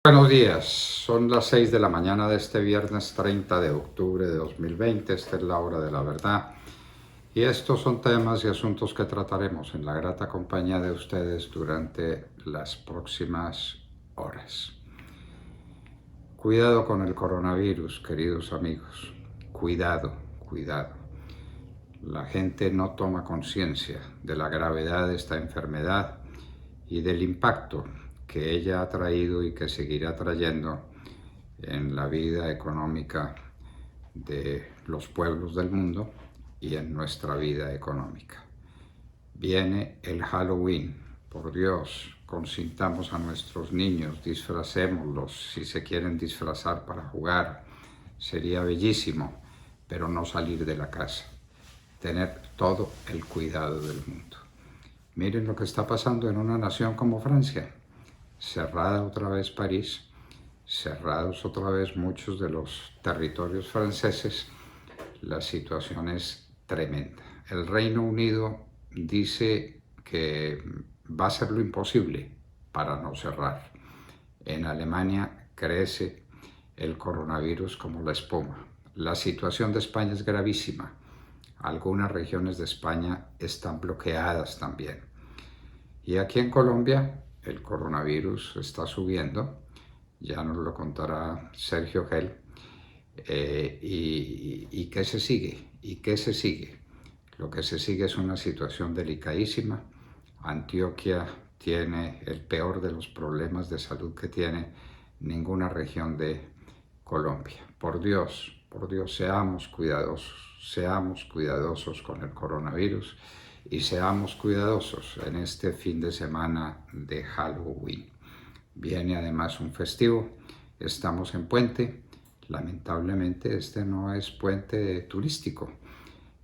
Buenos días, son las 6 de la mañana de este viernes 30 de octubre de 2020, esta es la hora de la verdad y estos son temas y asuntos que trataremos en la grata compañía de ustedes durante las próximas horas. Cuidado con el coronavirus, queridos amigos, cuidado, cuidado. La gente no toma conciencia de la gravedad de esta enfermedad y del impacto que ella ha traído y que seguirá trayendo en la vida económica de los pueblos del mundo y en nuestra vida económica. Viene el Halloween, por Dios, consintamos a nuestros niños, disfracémoslos si se quieren disfrazar para jugar, sería bellísimo, pero no salir de la casa, tener todo el cuidado del mundo. Miren lo que está pasando en una nación como Francia, cerrada otra vez París, cerrados otra vez muchos de los territorios franceses, la situación es tremenda. El Reino Unido dice que va a hacer lo imposible para no cerrar. En Alemania crece el coronavirus como la espuma. La situación de España es gravísima. Algunas regiones de España están bloqueadas también. Y aquí en Colombia el coronavirus está subiendo, ya nos lo contará Sergio Gel. ¿Y qué se sigue? ¿Y qué se sigue? Lo que se sigue es una situación delicadísima. Antioquia tiene el peor de los problemas de salud que tiene ninguna región de Colombia. Por Dios, seamos cuidadosos con el coronavirus y seamos cuidadosos en este fin de semana de Halloween. Viene además un festivo, estamos en puente. Lamentablemente este no es puente turístico,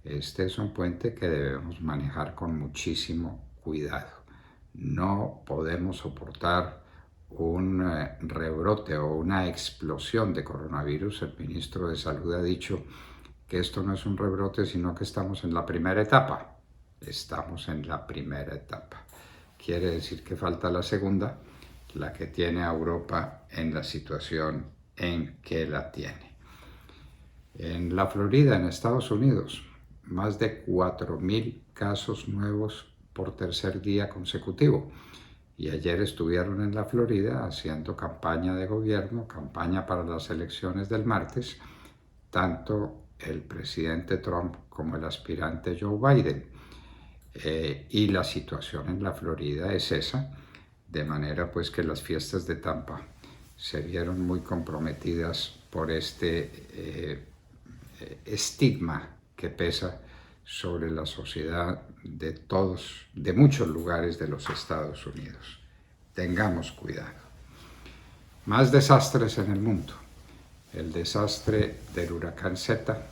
este es un puente que debemos manejar con muchísimo cuidado. No podemos soportar un rebrote o una explosión de coronavirus. El ministro de Salud ha dicho que esto no es un rebrote, sino que estamos en la primera etapa. Estamos en la primera etapa. Quiere decir que falta la segunda, la que tiene a Europa en la situación en que la tiene. En la Florida, en Estados Unidos, más de 4.000 casos nuevos por tercer día consecutivo. Y ayer estuvieron en la Florida haciendo campaña de gobierno, campaña para las elecciones del martes, tanto el presidente Trump como el aspirante Joe Biden. Y la situación en la Florida es esa, de manera pues que las fiestas de Tampa se vieron muy comprometidas por este estigma que pesa sobre la sociedad de muchos lugares de los Estados Unidos. Tengamos cuidado. Más desastres en el mundo. El desastre del huracán Zeta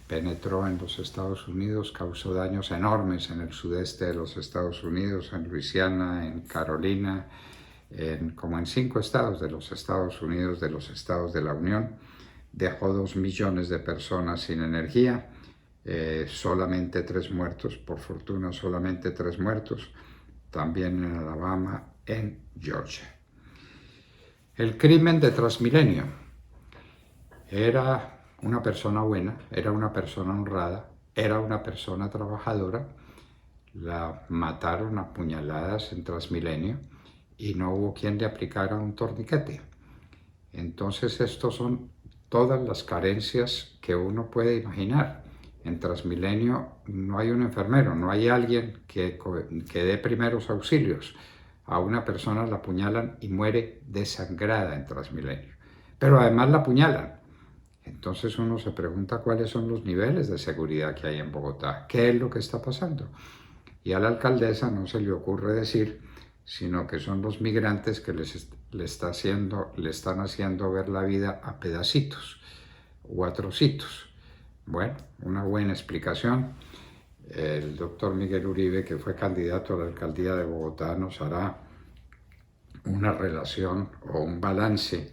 penetró en los Estados Unidos, causó daños enormes en el sudeste de los Estados Unidos, en Luisiana, en Carolina, como en 5 estados de los Estados Unidos, de los estados de la Unión. Dejó 2 millones de personas sin energía, solamente 3 muertos, por fortuna solamente 3 muertos, también en Alabama, en Georgia. El crimen de Transmilenio. Era una persona buena, era una persona honrada, era una persona trabajadora, la mataron a puñaladas en Transmilenio y no hubo quien le aplicara un torniquete. Entonces estos son todas las carencias que uno puede imaginar. En Transmilenio no hay un enfermero, no hay alguien que dé primeros auxilios. A una persona la apuñalan y muere desangrada en Transmilenio. Pero además la apuñalan. Entonces uno se pregunta cuáles son los niveles de seguridad que hay en Bogotá, qué es lo que está pasando. Y a la alcaldesa no se le ocurre decir, sino que son los migrantes que le están haciendo ver la vida a pedacitos o a trocitos. Bueno, una buena explicación. El doctor Miguel Uribe, que fue candidato a la alcaldía de Bogotá, nos hará una relación o un balance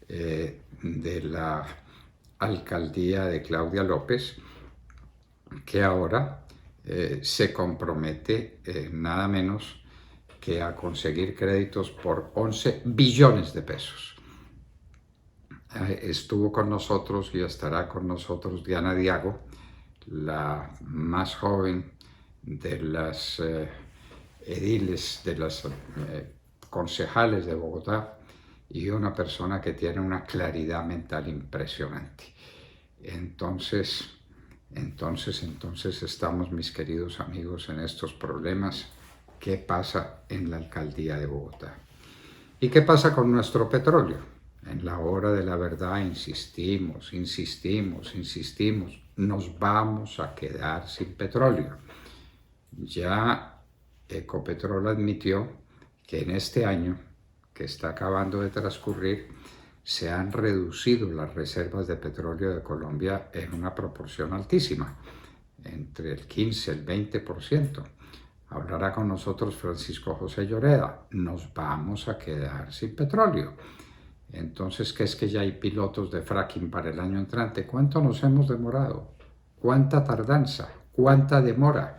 de la alcaldía de Claudia López, que ahora se compromete nada menos que a conseguir créditos por 11 billones de pesos. estuvo con nosotros y estará con nosotros Diana Diago, la más joven de las ediles, de las concejales de Bogotá, y una persona que tiene una claridad mental impresionante. Entonces estamos, mis queridos amigos, en estos problemas. ¿Qué pasa en la alcaldía de Bogotá? ¿Y qué pasa con nuestro petróleo? En la hora de la verdad insistimos, nos vamos a quedar sin petróleo. Ya Ecopetrol admitió que en este año, que está acabando de transcurrir, se han reducido las reservas de petróleo de Colombia en una proporción altísima, entre el 15 y el 20%. Hablará con nosotros Francisco José Lloreda. Nos vamos a quedar sin petróleo. Entonces, ¿qué es que ya hay pilotos de fracking para el año entrante? ¿Cuánto nos hemos demorado? ¿Cuánta tardanza? ¿Cuánta demora?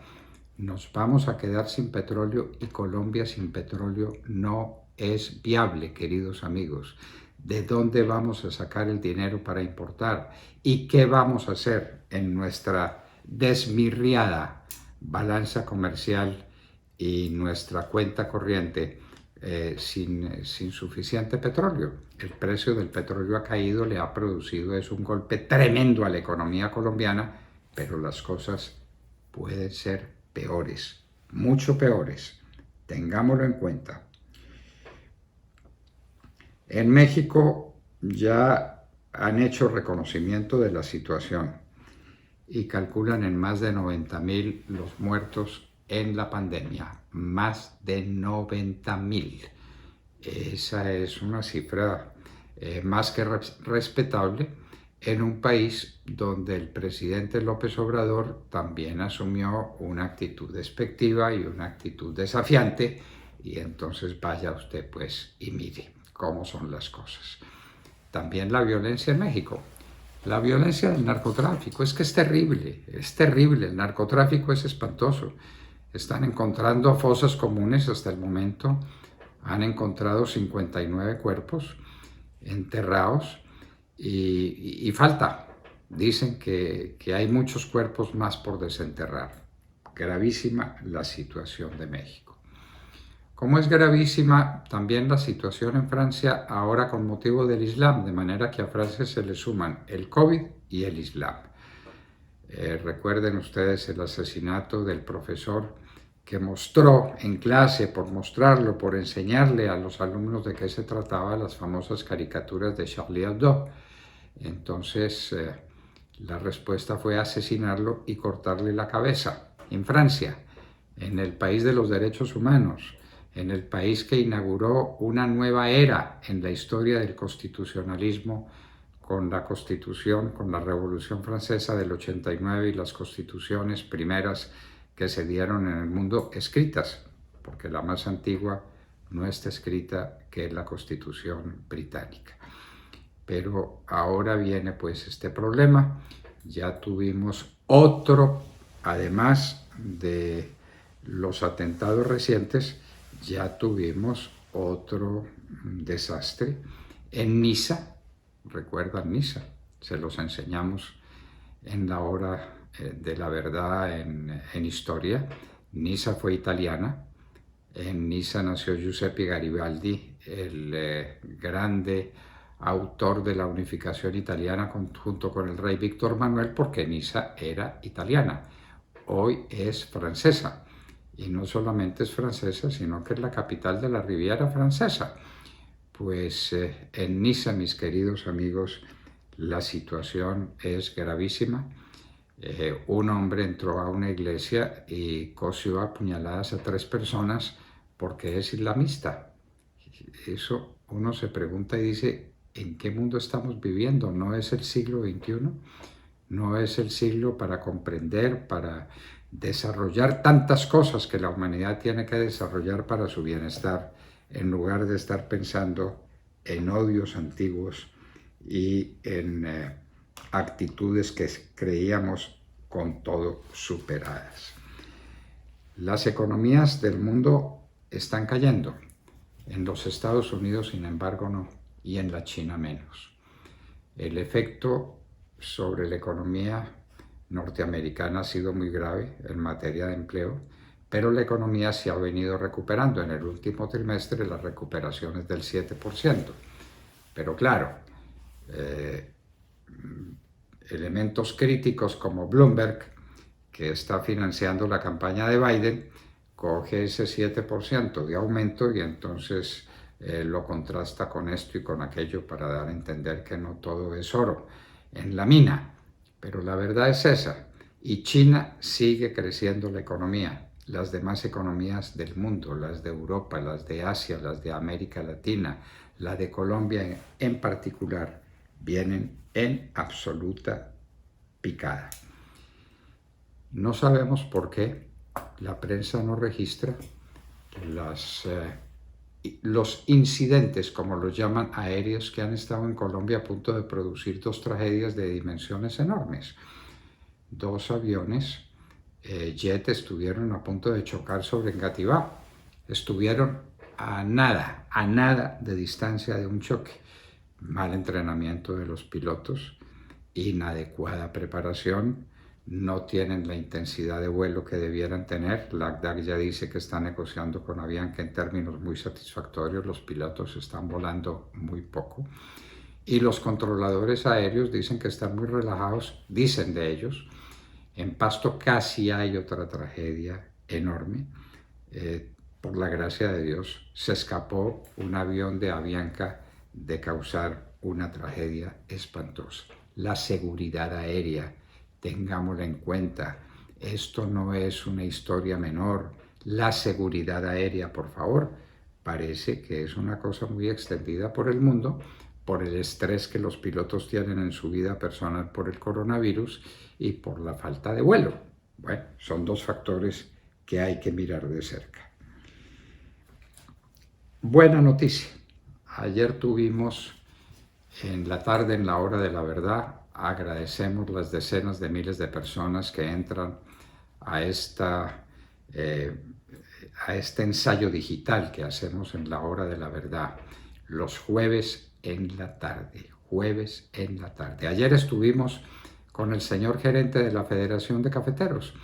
Nos vamos a quedar sin petróleo y Colombia sin petróleo no es viable, queridos amigos. ¿De dónde vamos a sacar el dinero para importar? ¿Y qué vamos a hacer en nuestra desmirriada balanza comercial y nuestra cuenta corriente sin suficiente petróleo? El precio del petróleo ha caído, le ha producido un golpe tremendo a la economía colombiana, pero las cosas pueden ser peores, mucho peores. Tengámoslo en cuenta. En México ya han hecho reconocimiento de la situación y calculan en más de 90,000 los muertos en la pandemia. Más de 90,000. Esa es una cifra más que respetable en un país donde el presidente López Obrador también asumió una actitud despectiva y una actitud desafiante, y entonces vaya usted pues y mire cómo son las cosas. También la violencia en México. La violencia del narcotráfico es que es terrible, el narcotráfico es espantoso. Están encontrando fosas comunes hasta el momento, han encontrado 59 cuerpos enterrados y falta. Dicen que hay muchos cuerpos más por desenterrar. Gravísima la situación de México. Como es gravísima también la situación en Francia ahora con motivo del Islam, de manera que a Francia se le suman el COVID y el Islam. Recuerden ustedes el asesinato del profesor que mostró en clase, por mostrarlo, por enseñarle a los alumnos de qué se trataba, las famosas caricaturas de Charlie Hebdo. Entonces la respuesta fue asesinarlo y cortarle la cabeza. En Francia, en el país de los derechos humanos, en el país que inauguró una nueva era en la historia del constitucionalismo con la Constitución, con la Revolución Francesa del 89 y las constituciones primeras que se dieron en el mundo escritas, porque la más antigua no está escrita, que es la Constitución británica. Pero ahora viene pues este problema. Ya tuvimos otro, además de los atentados recientes, ya tuvimos otro desastre en Niza. ¿Recuerdan Niza? Se los enseñamos en la hora de la verdad en historia. Niza fue italiana. En Niza nació Giuseppe Garibaldi, el grande autor de la unificación italiana junto con el rey Víctor Manuel, porque Niza era italiana. Hoy es francesa. Y no solamente es francesa, sino que es la capital de la Riviera Francesa. Pues en Niza, mis queridos amigos, la situación es gravísima. Un hombre entró a una iglesia y cosió a puñaladas a 3 personas porque es islamista. Eso uno se pregunta y dice, ¿en qué mundo estamos viviendo? ¿No es el siglo XXI? ¿No es el siglo para comprender, para desarrollar tantas cosas que la humanidad tiene que desarrollar para su bienestar, en lugar de estar pensando en odios antiguos y en actitudes que creíamos con todo superadas? Las economías del mundo están cayendo. En los Estados Unidos, sin embargo, no, y en la China menos. El efecto sobre la economía norteamericana ha sido muy grave en materia de empleo, pero la economía se ha venido recuperando. En el último trimestre la recuperación es del 7%. Pero claro, eh, elementos críticos como Bloomberg, que está financiando la campaña de Biden, coge ese 7% de aumento y entonces lo contrasta con esto y con aquello para dar a entender que no todo es oro en la mina. Pero la verdad es esa. Y China sigue creciendo la economía. Las demás economías del mundo, las de Europa, las de Asia, las de América Latina, la de Colombia en particular, vienen en absoluta picada. No sabemos por qué la prensa no registra los incidentes, como los llaman, aéreos que han estado en Colombia a punto de producir dos tragedias de dimensiones enormes. Dos aviones jet estuvieron a punto de chocar sobre Engativá. Estuvieron a nada de distancia de un choque. Mal entrenamiento de los pilotos, inadecuada preparación, no tienen la intensidad de vuelo que debieran tener. LACDAC ya dice que está negociando con Avianca en términos muy satisfactorios, los pilotos están volando muy poco. Y los controladores aéreos dicen que están muy relajados, dicen de ellos. En Pasto casi hay otra tragedia enorme. Por la gracia de Dios, se escapó un avión de Avianca de causar una tragedia espantosa. La seguridad aérea, tengámosla en cuenta. Esto no es una historia menor. La seguridad aérea, por favor, parece que es una cosa muy extendida por el mundo, por el estrés que los pilotos tienen en su vida personal por el coronavirus y por la falta de vuelo. Bueno, son dos factores que hay que mirar de cerca. Buena noticia. Ayer tuvimos en la tarde, en la hora de la verdad, agradecemos las decenas de miles de personas que entran a este ensayo digital que hacemos en la hora de la verdad, los jueves en la tarde, Ayer estuvimos con el señor gerente de la Federación de Cafeteros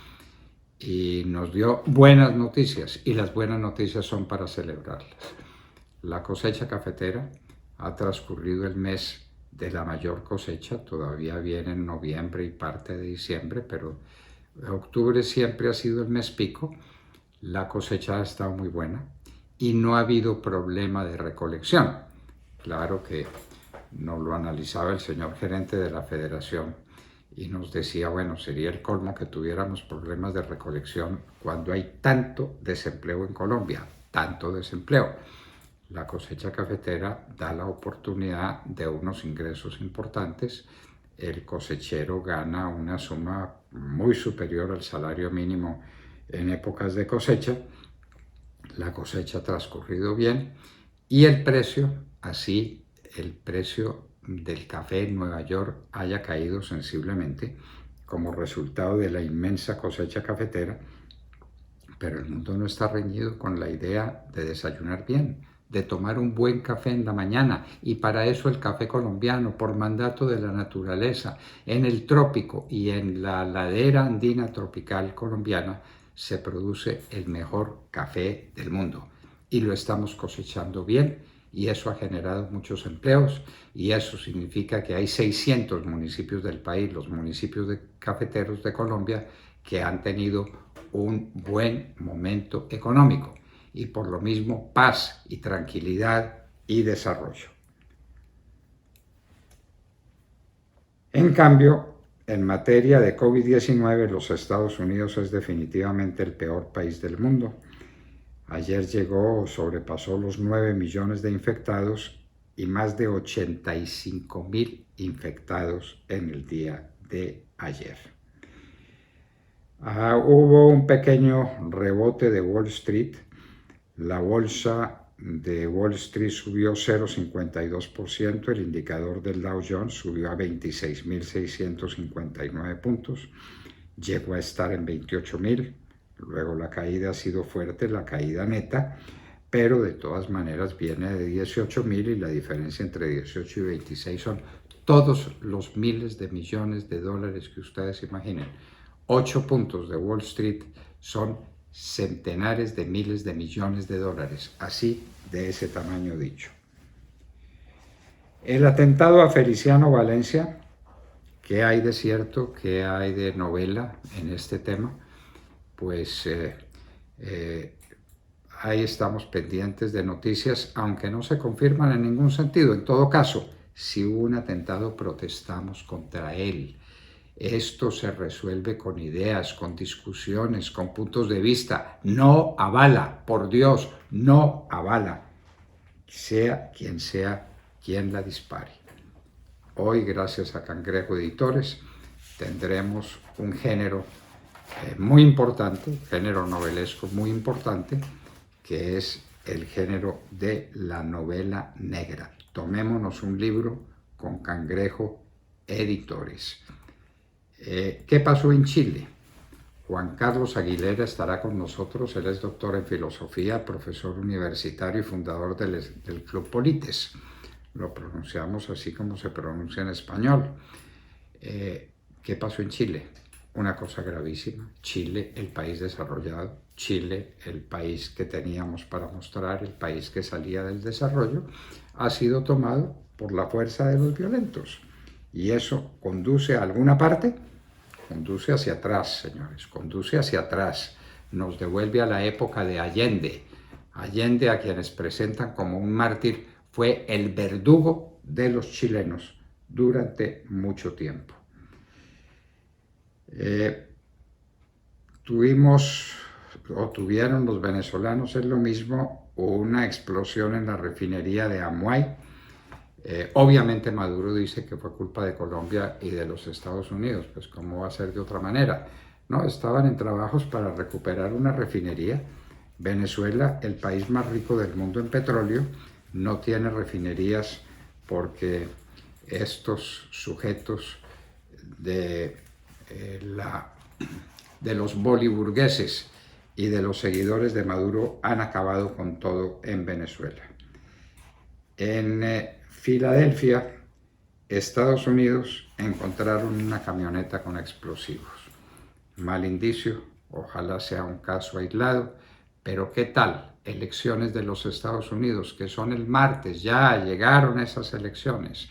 y nos dio buenas noticias, y las buenas noticias son para celebrarlas. La cosecha cafetera ha transcurrido el mes de la mayor cosecha, todavía viene en noviembre y parte de diciembre, pero octubre siempre ha sido el mes pico. La cosecha ha estado muy buena y no ha habido problema de recolección. Claro que nos lo analizaba el señor gerente de la federación y nos decía, bueno, sería el colmo que tuviéramos problemas de recolección cuando hay tanto desempleo en Colombia, tanto desempleo. La cosecha cafetera da la oportunidad de unos ingresos importantes. El cosechero gana una suma muy superior al salario mínimo en épocas de cosecha. La cosecha ha transcurrido bien y el precio, así el precio del café en Nueva York haya caído sensiblemente como resultado de la inmensa cosecha cafetera, pero el mundo no está reñido con la idea de desayunar bien, de tomar un buen café en la mañana, y para eso el café colombiano, por mandato de la naturaleza, en el trópico y en la ladera andina tropical colombiana, se produce el mejor café del mundo y lo estamos cosechando bien, y eso ha generado muchos empleos, y eso significa que hay 600 municipios del país, los municipios de cafeteros de Colombia, que han tenido un buen momento económico y por lo mismo paz y tranquilidad y desarrollo. En cambio, en materia de COVID-19, los Estados Unidos es definitivamente el peor país del mundo. Ayer llegó o sobrepasó los 9 millones de infectados y más de 85.000 infectados en el día de ayer. Hubo un pequeño rebote de Wall Street. La bolsa de Wall Street subió 0,52%, el indicador del Dow Jones subió a 26.659 puntos, llegó a estar en 28.000, luego la caída ha sido fuerte, la caída neta, pero de todas maneras viene de 18.000 y la diferencia entre 18 y 26 son todos los miles de millones de dólares que ustedes imaginen. 8 puntos de Wall Street son centenares de miles de millones de dólares, así de ese tamaño dicho. El atentado a Feliciano Valencia, ¿qué hay de cierto, qué hay de novela en este tema? Pues ahí estamos pendientes de noticias, aunque no se confirman en ningún sentido. En todo caso, si hubo un atentado, protestamos contra él. Esto se resuelve con ideas, con discusiones, con puntos de vista. No avala, por Dios, no avala, sea quien la dispare. Hoy, gracias a Cangrejo Editores, tendremos un género muy importante, género novelesco muy importante, que es el género de la novela negra. Tomémonos un libro con Cangrejo Editores. ¿Qué pasó en Chile? Juan Carlos Aguilera estará con nosotros. Él es doctor en filosofía, profesor universitario y fundador del Club Polites. Lo pronunciamos así como se pronuncia en español. ¿Qué pasó en Chile? Una cosa gravísima. Chile, el país desarrollado, Chile, el país que teníamos para mostrar, el país que salía del desarrollo, ha sido tomado por la fuerza de los violentos. Y eso conduce a alguna parte, conduce hacia atrás, señores, conduce hacia atrás. Nos devuelve a la época de Allende. Allende, a quienes presentan como un mártir, fue el verdugo de los chilenos durante mucho tiempo. Tuvieron los venezolanos, es lo mismo, una explosión en la refinería de Amuay. Obviamente Maduro dice que fue culpa de Colombia y de los Estados Unidos, pues ¿cómo va a ser de otra manera? No, estaban en trabajos para recuperar una refinería. Venezuela, el país más rico del mundo en petróleo, no tiene refinerías porque estos sujetos de los boliburgueses y de los seguidores de Maduro han acabado con todo en Venezuela. En Filadelfia, Estados Unidos, encontraron una camioneta con explosivos. Mal indicio, ojalá sea un caso aislado, pero ¿qué tal? Elecciones de los Estados Unidos, que son el martes, ya llegaron esas elecciones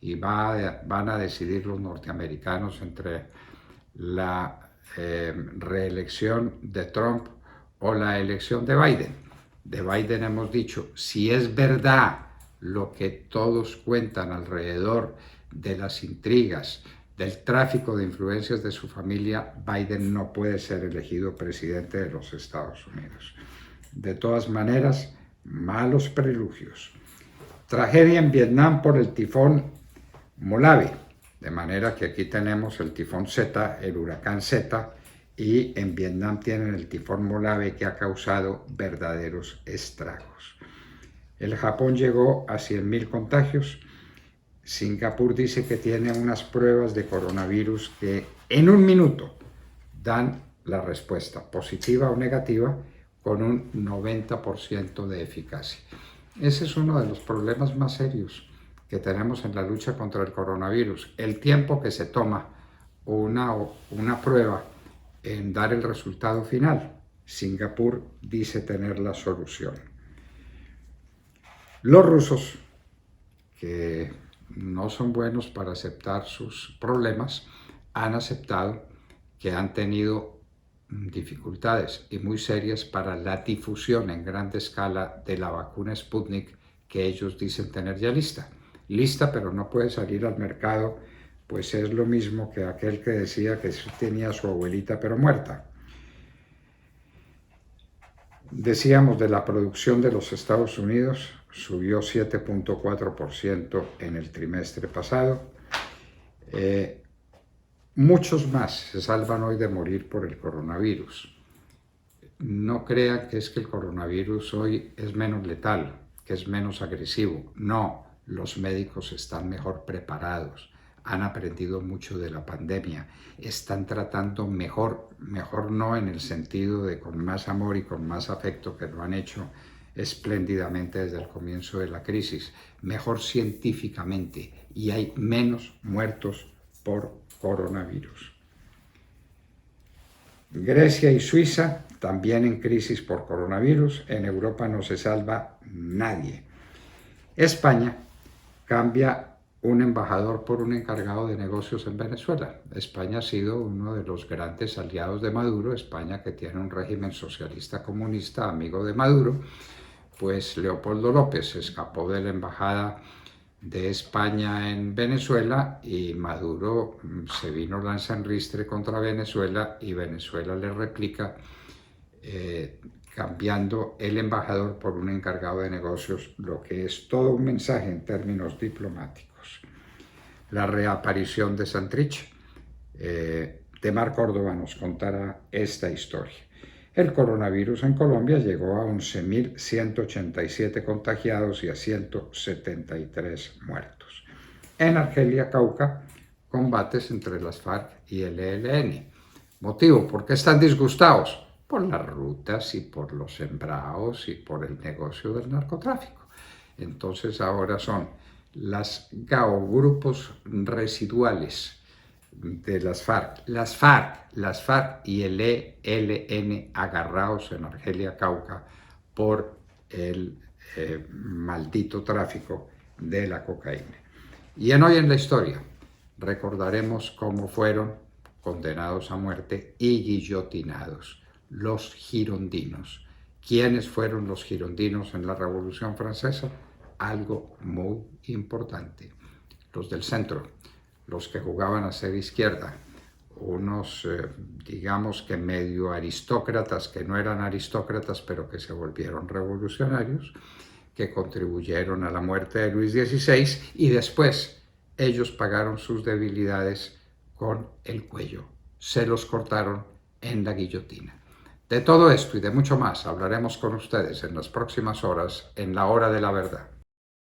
y van a decidir los norteamericanos entre la reelección de Trump o la elección de Biden. De Biden hemos dicho, si es verdad lo que todos cuentan alrededor de las intrigas, del tráfico de influencias de su familia, Biden no puede ser elegido presidente de los Estados Unidos. De todas maneras, malos preludios. Tragedia en Vietnam por el tifón Molave, de manera que aquí tenemos el tifón Z, el huracán Z, y en Vietnam tienen el tifón Molave, que ha causado verdaderos estragos. El Japón llegó a 100.000 contagios. Singapur dice que tiene unas pruebas de coronavirus que en un minuto dan la respuesta, positiva o negativa, con un 90% de eficacia. Ese es uno de los problemas más serios que tenemos en la lucha contra el coronavirus, el tiempo que se toma una prueba en dar el resultado final. Singapur dice tener la solución. Los rusos, que no son buenos para aceptar sus problemas, han aceptado que han tenido dificultades y muy serias para la difusión en gran escala de la vacuna Sputnik, que ellos dicen tener ya lista, pero no puede salir al mercado, pues es lo mismo que aquel que decía que tenía a su abuelita pero muerta. Decíamos de la producción de los Estados Unidos, subió 7.4% en el trimestre pasado. Muchos más se salvan hoy de morir por el coronavirus. No crean que es que el coronavirus hoy es menos letal, que es menos agresivo. No, los médicos están mejor preparados, han aprendido mucho de la pandemia, están tratando mejor no en el sentido de con más amor y con más afecto que lo han hecho espléndidamente desde el comienzo de la crisis, mejor científicamente y hay menos muertos por coronavirus. Grecia y Suiza también en crisis por coronavirus. En Europa no se salva nadie. España cambia un embajador por un encargado de negocios en Venezuela. España ha sido uno de los grandes aliados de Maduro. España, que tiene un régimen socialista comunista amigo de Maduro, pues Leopoldo López escapó de la embajada de España en Venezuela y Maduro se vino lanza en ristre contra Venezuela y Venezuela le replica cambiando el embajador por un encargado de negocios, lo que es todo un mensaje en términos diplomáticos. La reaparición de Santrich, Temar Córdoba nos contará esta historia. El coronavirus en Colombia llegó a 11.187 contagiados y a 173 muertos. En Argelia, Cauca, combates entre las FARC y el ELN. ¿Motivo? ¿Por qué están disgustados? Por las rutas y por los sembrados y por el negocio del narcotráfico. Entonces ahora son las GAO, grupos residuales de las FARC y el ELN agarrados en Argelia, Cauca por el maldito tráfico de la cocaína. Y en Hoy en la Historia recordaremos cómo fueron condenados a muerte y guillotinados los girondinos. ¿Quiénes fueron los girondinos en la Revolución Francesa? Algo muy importante. Los del centro, los que jugaban a ser izquierda, unos, digamos que medio aristócratas, que no eran aristócratas, pero que se volvieron revolucionarios, que contribuyeron a la muerte de Luis XVI y después ellos pagaron sus debilidades con el cuello. Se los cortaron en la guillotina. De todo esto y de mucho más hablaremos con ustedes en las próximas horas en La Hora de la Verdad.